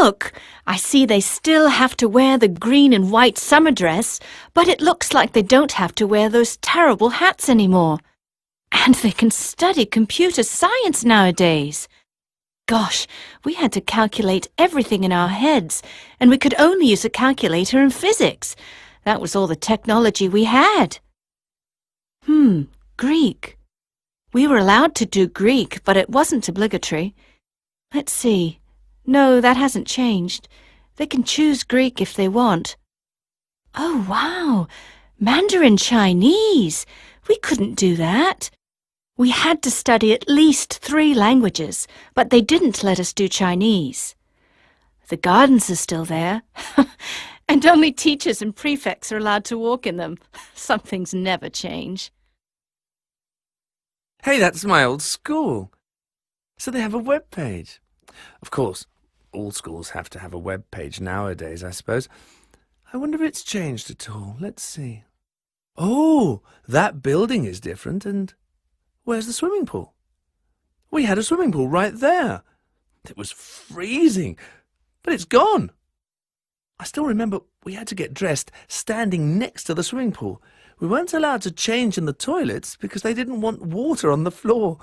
look! I see they still have to wear the green and white summer dress, but it looks like they don't have to wear those terrible hats anymore. And they can study computer science nowadays. Gosh, we had to calculate everything in our heads, and we could only use a calculator in physics. That was all the technology we had. Greek. We were allowed to do Greek, but it wasn't obligatory. Let's see. No, that hasn't changed. They can choose Greek if they want. Oh, wow! Mandarin Chinese! We couldn't do that. We had to study at least 3 languages, but they didn't let us do Chinese. The gardens are still there, and only teachers and prefects are allowed to walk in them. Some things never change. Hey, that's my old school. So they have a web page. Of course, all schools have to have a web page nowadays, I suppose. I wonder if it's changed at all. Let's see. Oh, that building is different, and where's the swimming pool? We had a swimming pool right there. It was freezing, but it's gone. I still remember we had to get dressed standing next to the swimming pool. We weren't allowed to change in the toilets because they didn't want water on the floor.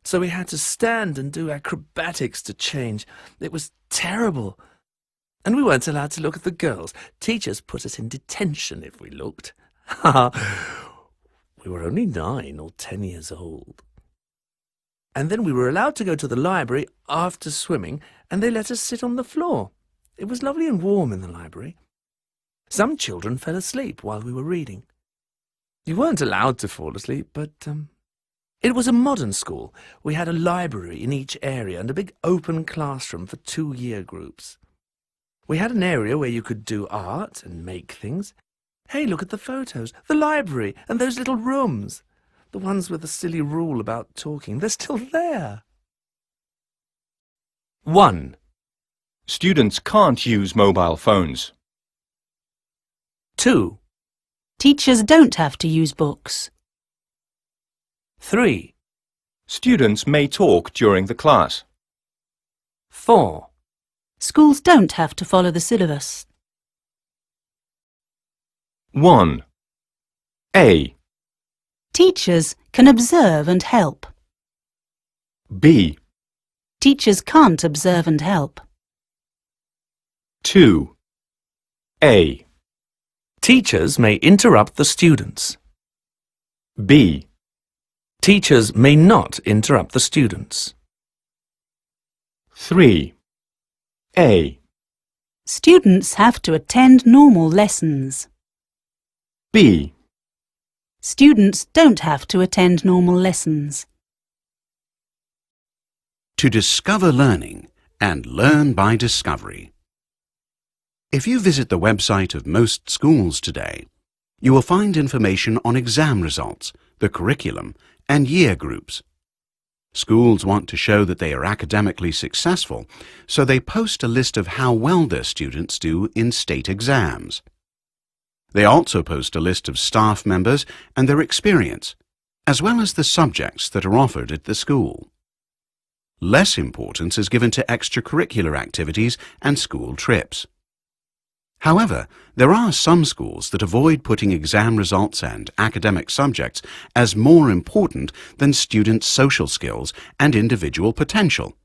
So we had to stand and do acrobatics to change. It was terrible. And we weren't allowed to look at the girls. Teachers put us in detention if we looked. We were only 9 or 10 years old. And then we were allowed to go to the library after swimming, and they let us sit on the floor. It was lovely and warm in the library. Some children fell asleep while we were reading. You weren't allowed to fall asleep, but it was a modern school. We had a library in each area and a big open classroom for 2 year groups. We had an area where you could do art and make things. Hey, look at the photos, the library, and those little rooms. The ones with the silly rule about talking, they're still there. 1. Students can't use mobile phones. 2. Teachers don't have to use books. 3. Students may talk during the class. 4. Schools don't have to follow the syllabus. 1. A. Teachers can observe and help. B. Teachers can't observe and help. 2. A. Teachers may interrupt the students. B. Teachers may not interrupt the students. 3. A. Students have to attend normal lessons. B. Students don't have to attend normal lessons. To discover learning and learn by discovery. If you visit the website of most schools today, you will find information on exam results, the curriculum, and year groups. Schools want to show that they are academically successful, so they post a list of how well their students do in state exams. They also post a list of staff members and their experience, as well as the subjects that are offered at the school. Less importance is given to extracurricular activities and school trips. However, there are some schools that avoid putting exam results and academic subjects as more important than students' social skills and individual potential.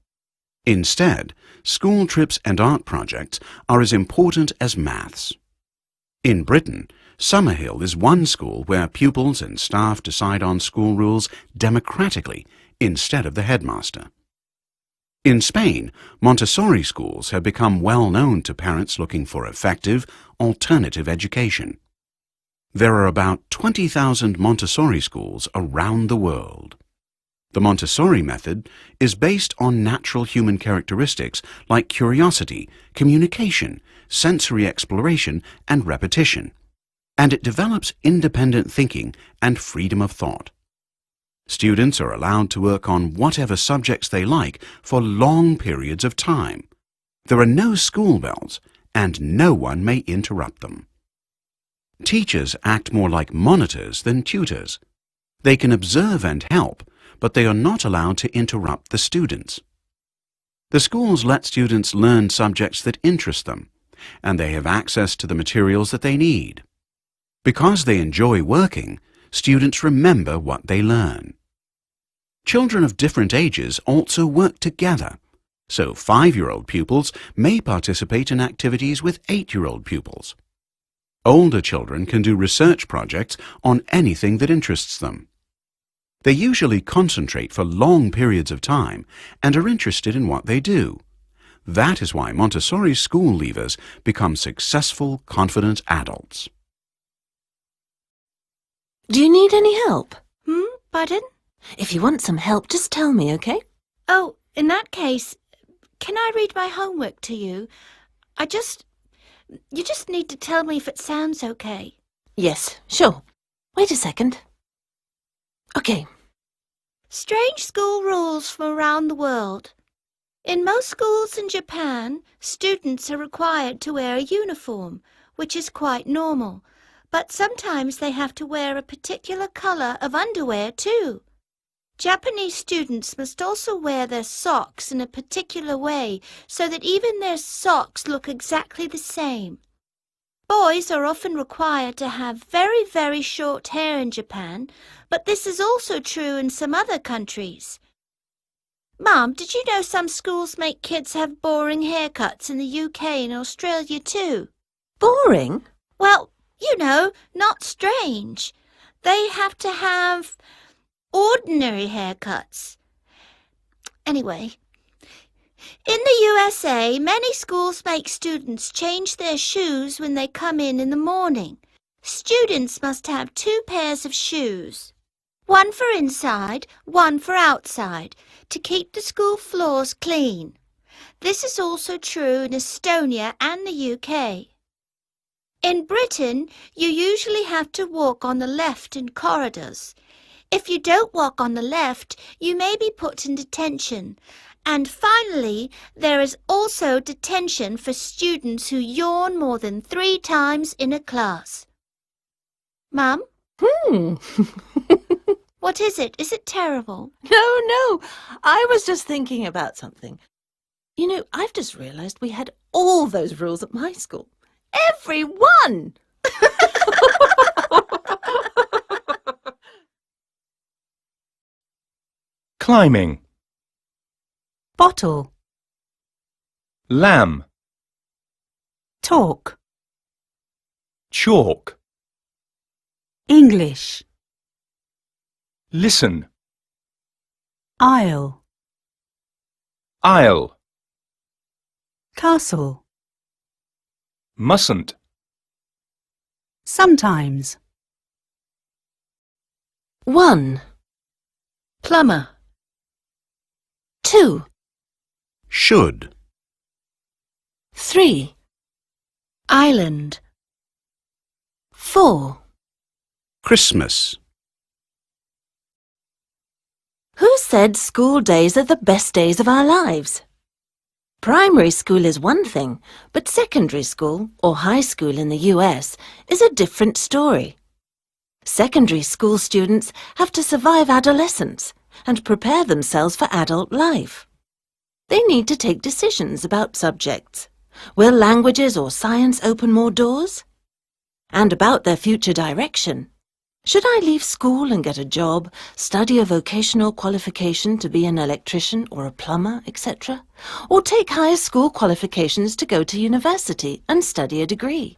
Instead, school trips and art projects are as important as maths. In Britain, Summerhill is one school where pupils and staff decide on school rules democratically instead of the headmaster. In Spain, Montessori schools have become well known to parents looking for effective, alternative education. There are about 20,000 Montessori schools around the world. The Montessori method is based on natural human characteristics like curiosity, communication, sensory exploration, and repetition, and it develops independent thinking and freedom of thought. Students are allowed to work on whatever subjects they like for long periods of time. There are no school bells, and no one may interrupt them. Teachers act more like monitors than tutors. They can observe and help, but they are not allowed to interrupt the students. The schools let students learn subjects that interest them, and they have access to the materials that they need. Because they enjoy working, students remember what they learn. Children of different ages also work together, so 5-year-old pupils may participate in activities with 8-year-old pupils. Older children can do research projects on anything that interests them. They usually concentrate for long periods of time and are interested in what they do. That is why Montessori school leavers become successful, confident adults. Do you need any help? Pardon? If you want some help, just tell me, okay? Oh, in that case, can I read my homework to you? You just need to tell me if it sounds okay. Yes, sure. Wait a second. Okay. Strange school rules from around the world. In most schools in Japan, students are required to wear a uniform, which is quite normal, but sometimes they have to wear a particular color of underwear too. Japanese students must also wear their socks in a particular way so that even their socks look exactly the same. Boys are often required to have very, very short hair in Japan, but this is also true in some other countries. Mum, did you know some schools make kids have boring haircuts in the UK and Australia too? Boring? Well, you know, not strange. They have to have ordinary haircuts. Anyway, in the USA, many schools make students change their shoes when they come in the morning. Students must have 2 pairs of shoes, one for inside, one for outside, to keep the school floors clean. This is also true in Estonia and the UK. In Britain, you usually have to walk on the left in corridors. If you don't walk on the left, you may be put in detention. And finally, there is also detention for students who yawn more than 3 times in a class. Mum? What is it? Is it terrible? No. I was just thinking about something. You know, I've just realized we had all those rules at my school. Every one! Climbing. Bottle. Lamb. Talk. Chalk. English. Listen. Aisle. Aisle. Castle. Mustn't. Sometimes. 1, Plumber. 2, Should. 3, Island. 4. Christmas. Who said school days are the best days of our lives? Primary school is one thing, but secondary school, or high school in the US, is a different story. Secondary school students have to survive adolescence and prepare themselves for adult life. They need to take decisions about subjects. Will languages or science open more doors? And about their future direction. Should I leave school and get a job, study a vocational qualification to be an electrician or a plumber, etc., or take higher school qualifications to go to university and study a degree?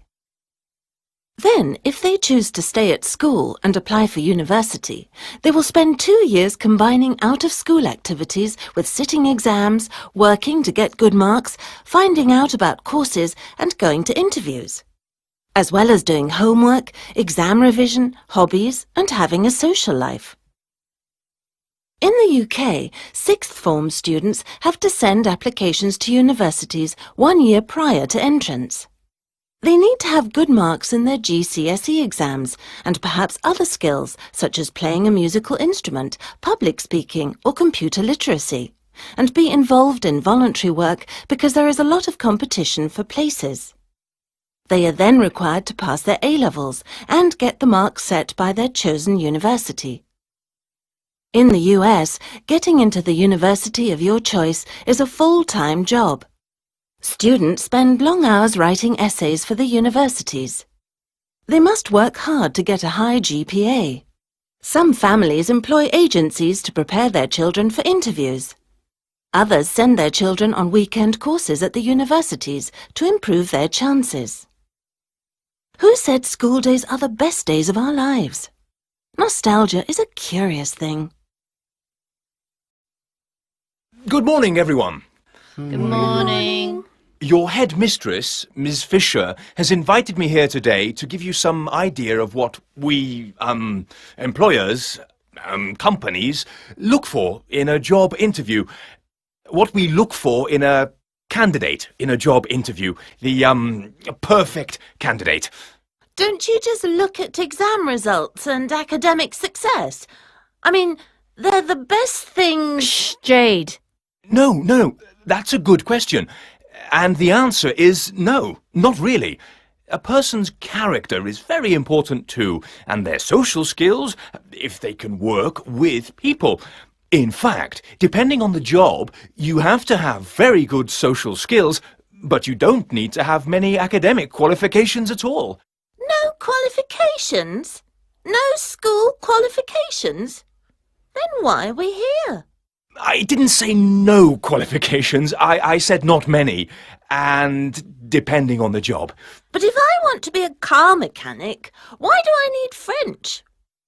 Then, if they choose to stay at school and apply for university, they will spend 2 years combining out-of-school activities with sitting exams, working to get good marks, finding out about courses, and going to interviews, as well as doing homework, exam revision, hobbies, and having a social life. In the UK, sixth form students have to send applications to universities 1 year prior to entrance. They need to have good marks in their GCSE exams and perhaps other skills such as playing a musical instrument, public speaking, or computer literacy, and be involved in voluntary work because there is a lot of competition for places. They are then required to pass their A-levels and get the marks set by their chosen university. In the US, getting into the university of your choice is a full-time job. Students spend long hours writing essays for the universities. They must work hard to get a high GPA. Some families employ agencies to prepare their children for interviews. Others send their children on weekend courses at the universities to improve their chances. Who said school days are the best days of our lives? Nostalgia is a curious thing. Good morning, everyone. Good morning. Your headmistress, Ms. Fisher, has invited me here today to give you some idea of what we, employers, companies, look for in a job interview. What we look for in a candidate in a job interview. The, perfect candidate. Don't you just look at exam results and academic success? I mean, they're the best things... Shh, Jade. No, that's a good question. And the answer is no, not really. A person's character is very important too, and their social skills, if they can work with people. In fact, depending on the job, you have to have very good social skills, but you don't need to have many academic qualifications at all. No qualifications? No school qualifications? Then why are we here? I didn't say no qualifications, I said not many, and depending on the job. But if I want to be a car mechanic, why do I need French?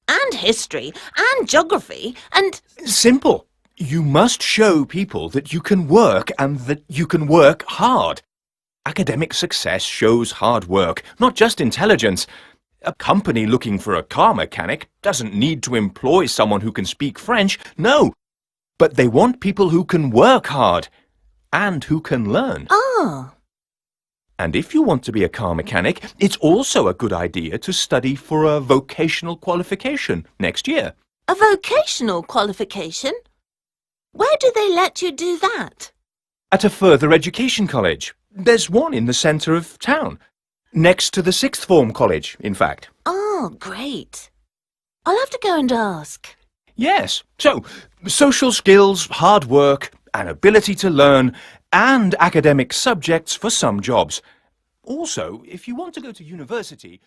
And history, and geography, and... Simple. You must show people that you can work and that you can work hard. Academic success shows hard work, not just intelligence. A company looking for a car mechanic doesn't need to employ someone who can speak French, no. But they want people who can work hard and who can learn. Oh. And if you want to be a car mechanic, it's also a good idea to study for a vocational qualification next year. A vocational qualification? Where do they let you do that? At a further education college. There's one in the centre of town. Next to the sixth form college, in fact. Oh, great. I'll have to go and ask. Yes. So, social skills, hard work, an ability to learn, and academic subjects for some jobs. Also, if you want to go to university...